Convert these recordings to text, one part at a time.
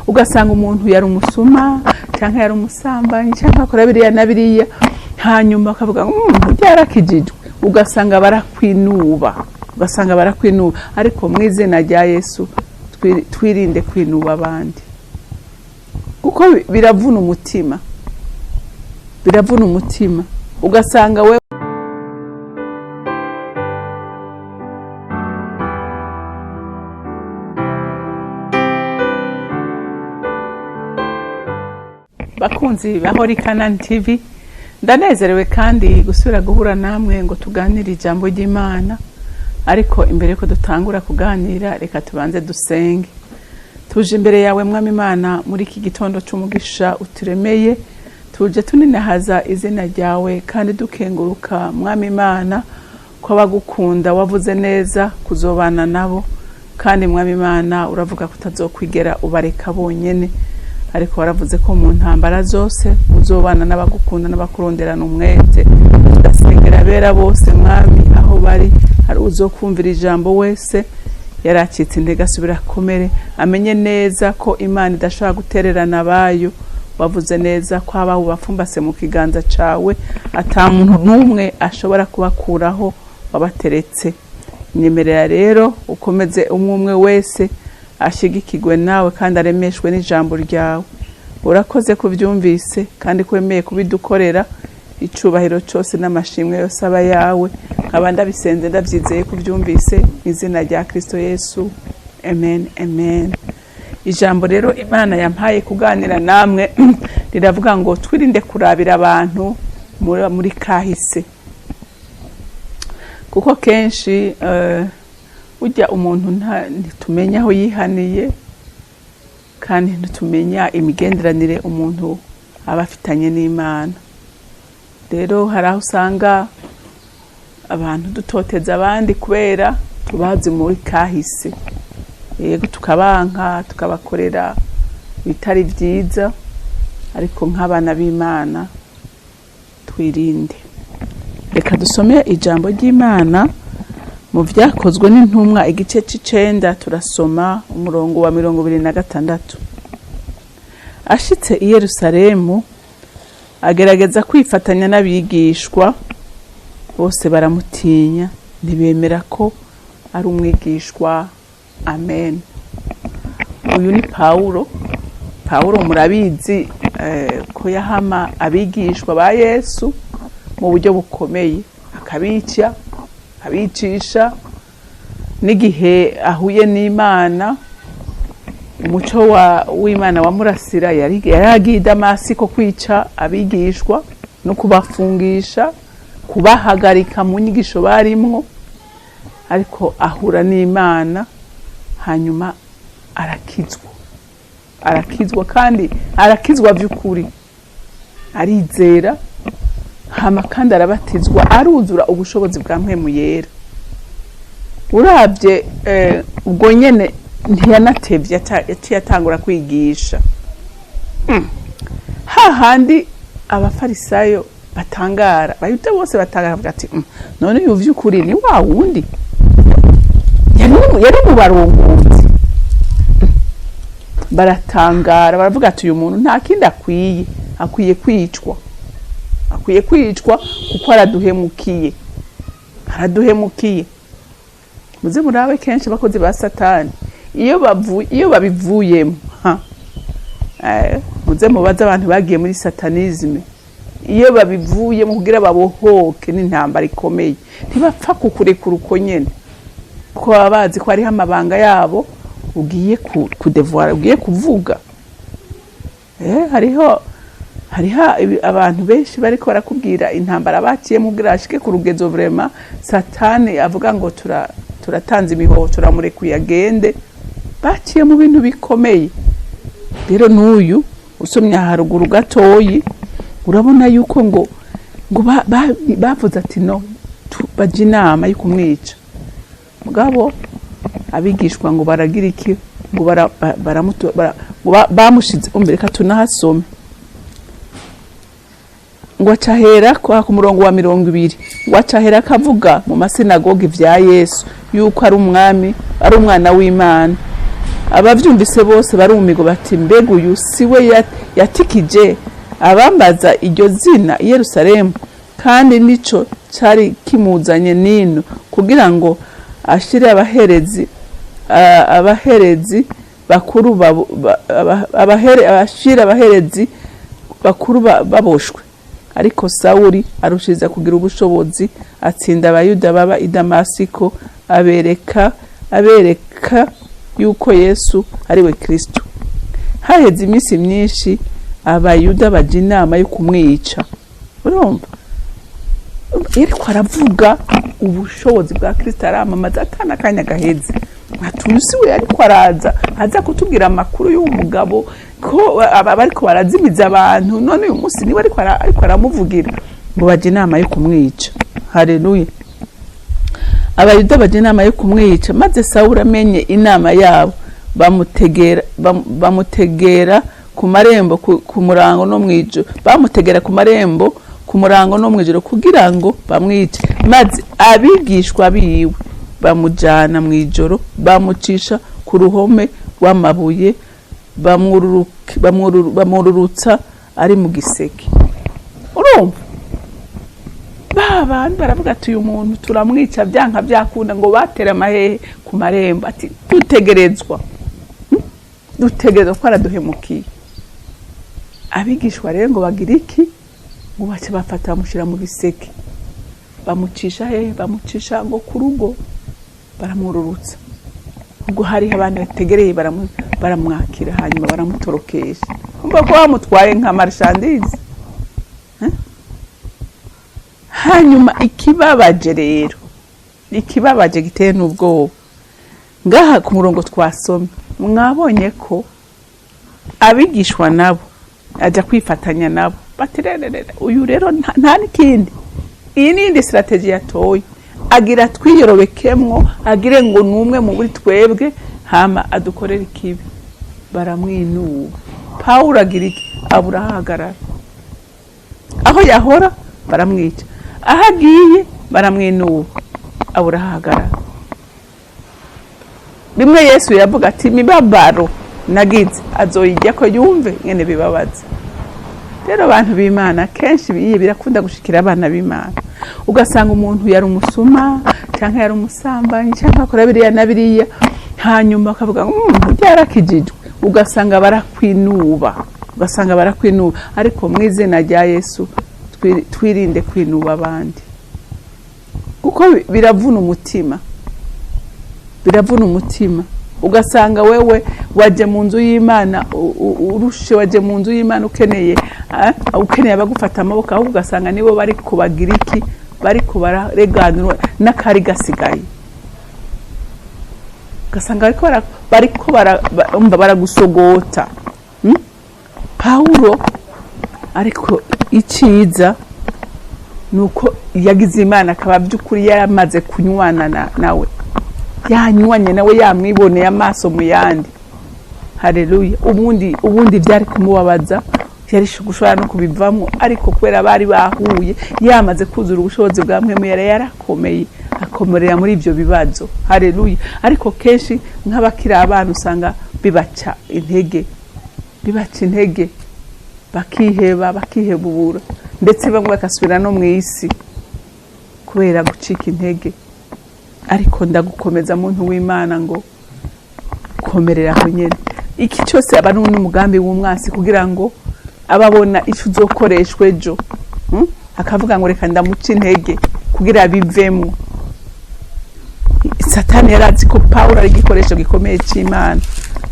ugasanga umuntu yari umusuma cyangwa yari umusambanyi cyangwa akora biriya na biriya, hanyuma akavuga ngo byarakijijwe, ugasanga barakwinuba, ariko mu izina rya Yesu twirinde kwinuba abandi, kuko biravuna umutima, ugasanga we bakunzi bahora CANAAN TV, ndanezerewe kandi gusubira guhura namwe ngo tuganire ijambo ry'Imana. Ariko imbere ko dutangura kuganira, reka tubanze dusenge. Tuje imbere yawe Mwami Imana muri iki gitondo cy'umugisha uturemeye, tuje tuninahaza izina ryawe kandi dukenguruka Mwami Imana ko bagukunda, wavuze neza kuzobana nabo, kandi Mwami Imana uravuga kutazokwigera ubareka bonyene, ariko waravuze ko mu ntambara zose uzobana n'abagukunda n'abakuronderana umwete. Tugasengera bera bose Mwami aho bari, hari uzokumvira ijambo wese yaracitse intege asubira komere, amenye neza ko Imana idashobora gutererana abayo. Wavuze neza ko abaho bapfumbase mu kiganza cawe, ata muntu n'umwe ashobora kubakuraho wabateretse. Nyemerera rero ukomeze umwe wese ashigikirwe nawe kandi aremeshwe n'ijambo ryawe. Urakoze kubyumvise kandi kwemeye kubidukorera, icubahiro cyose n'amashimwe yose aba yawe. Nkaba bisenze ndabyizeye kubyumvise izina rya Kristo Yesu, amen amen. Ijambo rero Imana yampaye kuganira namwe riravuga ngo twirinde kurabira abantu muri kahise, kuko kenshi ujya umuntu ntitumenya aho yihaniye kandi ntitumenya imigenderanire umuntu aba afitanye n'Imana. Rero hari aho usanga abantu dutoteza abandi kubera tubazi muri kahise, yego tukabanka tukabakorera bitari byiza, ariko nk'abana b'Imana twirinde. Reka dusome ijambo ry'Imana mu Vyakozwe n'Intumwa igice c'9, turasoma umurongo wa 26. Ashitse i Yerusalemu agerageza kwifatanya n'abigishwa, bose baramutinya, ntibemera ko ari umwigishwa. Amen. Uyu ni Paulo murabizi ko yahama abigishwa ba Yesu mu buryo bukomeye, abicisha n'igihe ahuye n'Imana. Umuco w'Imana wamurasira, yaragiye Damasiko kwica abigishwa no kubafungisha, kubahagarika mu nyigisho barimwo, ariko ahura n'Imana, hanyuma arakizwa kandi arakizwa by'ukuri, arizera, hama kandi arabatizwa, aruzura ubushobozi bwa Mpwemu Yera. Urabye ubwo nyene ntiyanatevye, yatangura kwigisha. Hahandi abafarisayo batangara, bayuda bose batangara ati none uyu vy'ukuri ni wa wundi yari mu barongozi. Baratangara, baravuga ati uyu muntu nta kindi akwiye kwicwa kuko araduhemukiye. Muze murabe kenshi abakozi ba Satani iyo babivuyemo, muze mubaza abantu bagiye muri satanisme, iyo babivuyemo kugira babohoke n'intambara ikomeye, ntibapfa kukurekura uko nyene, kuko baba bazi ko hariho amabanga yabo ugiye kudevoir, ugiye kuvuga. Hariho abantu benshi bariko barakubwira intambara baciye mu grashike ku rugezo vraiment Satani avuga ngo turatanze imihoho, turamurekuye agende, baciye mu bintu bikomeye. Rero n'uyu usomye haruguru gatoyi urabona yuko ngo bavuze ati no baje inama yo kumwica. Mugabo abigishwa ngo baragira iki, ngo bamushize umbere ka tunahasome, ngo acahera ku murongo wa 20, ngo acahera akavuga mu masinagogi vya Yesu yuko ari umwami, ari umwana w'Imana. abavyumvise bose barumigo bati mbega uyu siwe yatikije abambaza iryo zina i Yerusalemu, kandi nico cari kimuzanye nino kugira ngo ashire abaherezi bakuru abaherezi bakuru baboshwe. Ariko Sawuli arushiza kugira ubushobozi, atsinda abayuda baba i Damasiko, abereka yuko Yesu ari we Kristo. Haheze iminsi myinshi abayuda baje inama yo kumwica. Urumva ariko aravuga ubushobozi bwa Kristo, aramamaza atana kanya gaheze. Atusi we ariko araza aza kutubwira amakuru y'umugabo ko bariko barazimiza abantu, none uyu munsi niwe ariko aramuvugira ngo baje inama yo kumwica. Haleluya. Abayuda baje inama yo kumwica, maze Sawuli amenye inama yabo bamutegera ku marembo ku murango no mwijoro, bamutegera ku marembo ku murango no mwijoro kugira ngo bamwice. Maze abigishwa biwe bamujana mwijoro, bamucisha ku ruhome rw'amabuye, bamururutsa ari mu giseke. Urumva abantu baravuga ati uyu muntu turamwica byanka byakunda, ngo batera amahehe ku marembo, ati dutegerezwa ko araduhemukiye. Abigishwa rero ngo bagira iki? Ngo bace bafata bamushira mu biseke, bamucisha bamucisha ngo ku rugo, baramururutsa. Ubwo hari abantu bategereye baramwakira, hanyuma baramutorokesha. Umva ko bamutwaye nka marchandise. Hanyuma ikibabaje giteye n'ubwoba, ngaha ku murongo twasomye mwabonye ko abigishwa nabo aja kwifatanya nabo, batererere uyu rero nta nikindi. Iyi ni strategy yatoye, agira twiyorobekemwo, agire ngo numwe mu buri twebwe, hama adukorera ikibi. Baramwinuba. Paulo agira iki? Aburahagarara. Aho yahora baramwica, ahagiye baramwinuba, aburahagarara. Rimwe Yesu yavuga ati imibabaro nagize azoyijya ko yumve ngene bibabaza. Rero abantu b'Imana kenshi birakunda gushikira abana b'Imana, ugasanga umuntu yari umusuma cyangwa yari umusambanyi cyangwa akora biriya na biriya, hanyuma akavuga ngo yarakijijwe, ugasanga barakwinuba. Ariko mu izina rya Yesu twirinde kwinuba abandi, kuko biravuna umutima. Ugasanga wewe waje mu nzu y'Imana urushe, waje mu nzu y'Imana ukeneye abagufata amaboko, aho ugasanga nibo bari kubagira iki? Bari kubarareganura n'akari gasigaye. Ugasanga bariko baragusogota. Paulo ariko iciza nuko yagize Imana, akaba by'ukuri yaramaze kunywana nawe, yanywanye nawe, yamwiboneye amaso mu yandi. Haleluya. ubundi byari kumubabaza, yari gushobora no kubivamo, ariko kubera bari bahuye, yamaze kuzura ubushobozi bwa mwemu, yarakomeye, akomerera muri ibyo bibazo. Haleluya. Ariko kenshi nk'abakira abana usanga bibaca intege, bakihebura, ndetse bamwe bakasubira no mu isi kubera gucika intege. Ariko ndagukomeza muntu w'Imana ngo komerera aho nyene. Iki cyose aba n'umugambi w'umwasi kugira ngo ababona ico uzokoreshwe ejo, akavuga ngo reka ndamuca intege kugira bivemo. Satani yarazi ko Paulo ari igikoresho gikomeye cy'Imana,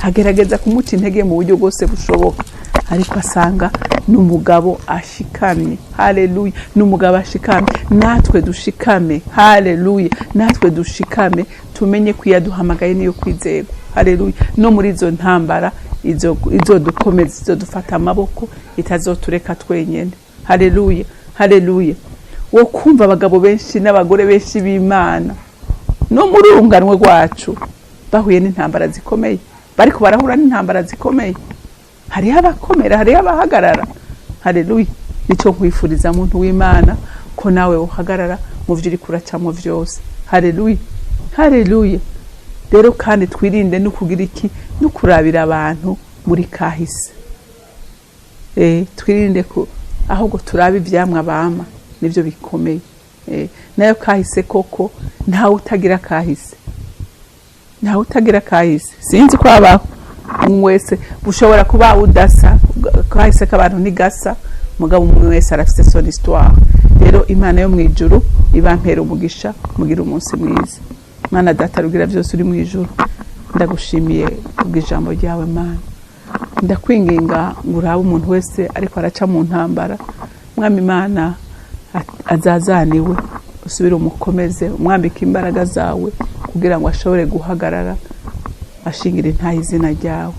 agerageza kumuca intege mu buryo bwose bushoboka, ariko asanga n'umugabo ashikamye. Haleluya. N'umugabo ashikamye. Natwe dushikame. Haleluya. Natwe dushikame, tumenye ko yaduhamagaye niyo kwizego. Haleluya. No muri izo ntambara izo dukomeza, izo dufata amaboko, itazotureka twenyene. Haleluya. Haleluya. Wo kumva abagabo benshi n'abagore benshi b'Imana no muri urunganwe rwacu bahuye n'intambara zikomeye, bariko barahura n'intambara zikomeye. Hariho abakomera, hariho abahagarara. Haleluya. Nico kwifuriza muntu w'Imana ko nawe uhagarara mu byo uri kuracamo byose. Haleluya. Haleluya. rero kandi twirinde no kugira iki no kurabira abantu muri kahise. Twirinde ko ahubwo turabe ivyamwa bama nivyo bikomeye. Nayo kahise koko ntawe utagira kahise, ntawe utagira kahise. Sinzi ko abaho wese bushobora kuba udasa kahise k'abantu ntigasa, mugabo umwe wese arafite son histoire. Rero Imana yo mwijuru ibampera umugisha, mugira umunsi mwiza. Mana data rugira byose uri mwijuru, ndagushimiye kubw'ijambo ryawe Mana. Ndakwinginga ngurabe umuntu wese ariko araca mu ntambara, Mwami Imana azazaniwe, usubire umukomeze, umwambike imbaraga zawe kugira ngo ashobore guhagarara ashingira intahe izina ryawe,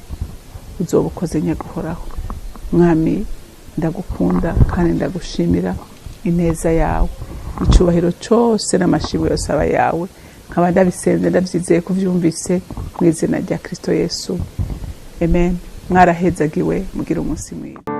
uzobukoze nyaguhoraho. Mwami ndagukunda kandi ndagushimira ineza yawe, icubahiro cyose n'amashimwe yose aba yawe, nkaba ndabisenze ndabyizeye kuvyumvise mu izina rya Kristo Yesu, amen. Mwarahezagiwe, mugira umunsi mwiza.